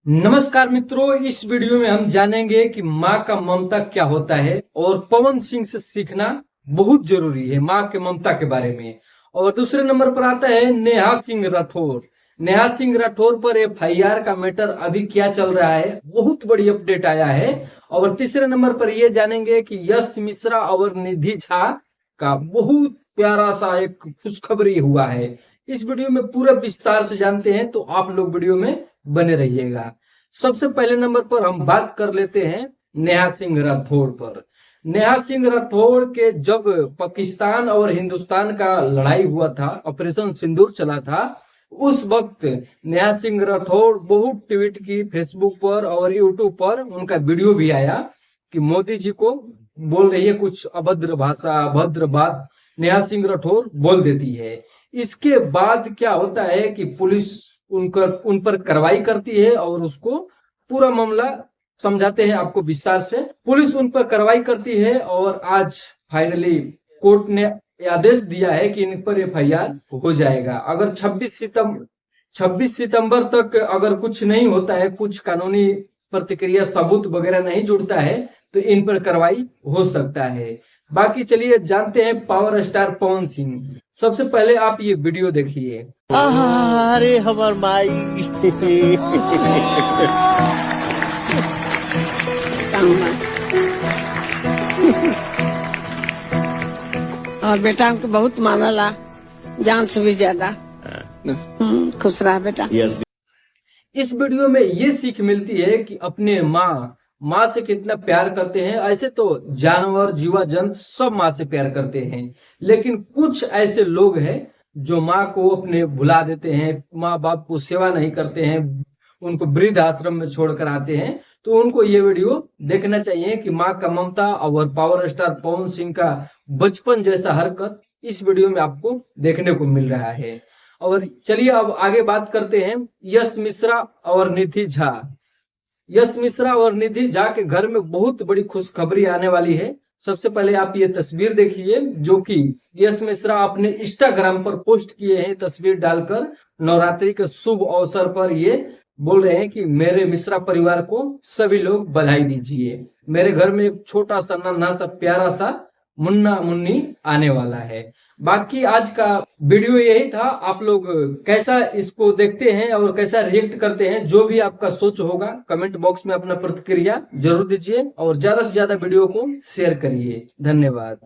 नमस्कार मित्रों, इस वीडियो में हम जानेंगे कि माँ का ममता क्या होता है और पवन सिंह से सीखना बहुत जरूरी है माँ के ममता के बारे में। और दूसरे नंबर पर आता है नेहा सिंह राठौर। नेहा सिंह राठौर पर एफआईआर का मैटर अभी क्या चल रहा है, बहुत बड़ी अपडेट आया है। और तीसरे नंबर पर यह जानेंगे कि यश मिश्रा और निधि झा का बहुत प्यारा सा एक खुशखबरी हुआ है। इस वीडियो में पूरा विस्तार से जानते हैं, तो आप लोग वीडियो में बने रहिएगा। सबसे पहले नंबर पर हम बात कर लेते हैं नेहा सिंह राठौर पर। नेहा सिंह राठौर के जब पाकिस्तान और हिंदुस्तान का लड़ाई हुआ था, ऑपरेशन सिंदूर चला था, उस वक्त नेहा सिंह राठौर बहुत ट्वीट की फेसबुक पर और यूट्यूब पर। उनका वीडियो भी आया कि मोदी जी को बोल रही है कुछ अभद्र भाषा, अभद्र बात नेहा सिंह राठौर बोल देती है। इसके बाद क्या होता है कि पुलिस उन पर कार्रवाई करती है और उसको पूरा मामला समझाते हैं आपको विस्तार से। पुलिस उन पर कार्रवाई करती है और आज फाइनली कोर्ट ने आदेश दिया है कि इन पर एफआईआर हो जाएगा। अगर 26 सितंबर तक अगर कुछ नहीं होता है, कुछ कानूनी प्रतिक्रिया सबूत वगैरह नहीं जुड़ता है, तो इन पर कार्रवाई हो सकता है। बाकी चलिए जानते हैं पावर स्टार पवन सिंह। सबसे पहले आप ये वीडियो देखिए। अरे हमार माई और बेटा हमको बहुत मानला, जान से भी ज्यादा। खुश रहा बेटा। इस वीडियो में ये सीख मिलती है कि अपने माँ से कितना प्यार करते हैं। ऐसे तो जानवर, जीवा जंतु सब माँ से प्यार करते हैं, लेकिन कुछ ऐसे लोग हैं जो माँ को अपने भुला देते हैं, माँ बाप को सेवा नहीं करते हैं, उनको वृद्ध आश्रम में छोड़कर आते हैं। तो उनको ये वीडियो देखना चाहिए कि माँ का ममता और पावर स्टार पवन सिंह का बचपन जैसा हरकत इस वीडियो में आपको देखने को मिल रहा है। और चलिए अब आगे बात करते हैं यश मिश्रा और निधि झा। यश मिश्रा और निधि झा के घर में बहुत बड़ी खुशखबरी आने वाली है। सबसे पहले आप ये तस्वीर देखिए जो कि यश मिश्रा अपने इंस्टाग्राम पर पोस्ट किए हैं, तस्वीर डालकर नवरात्रि के शुभ अवसर पर ये बोल रहे हैं कि मेरे मिश्रा परिवार को सभी लोग बधाई दीजिए। मेरे घर में एक छोटा सा नन्हा सा प्यारा सा मुन्ना मुन्नी आने वाला है। बाकी आज का वीडियो यही था। आप लोग कैसा इसको देखते हैं और कैसा रिएक्ट करते हैं, जो भी आपका सोच होगा कमेंट बॉक्स में अपना प्रतिक्रिया जरूर दीजिए और ज्यादा से ज्यादा वीडियो को शेयर करिए। धन्यवाद।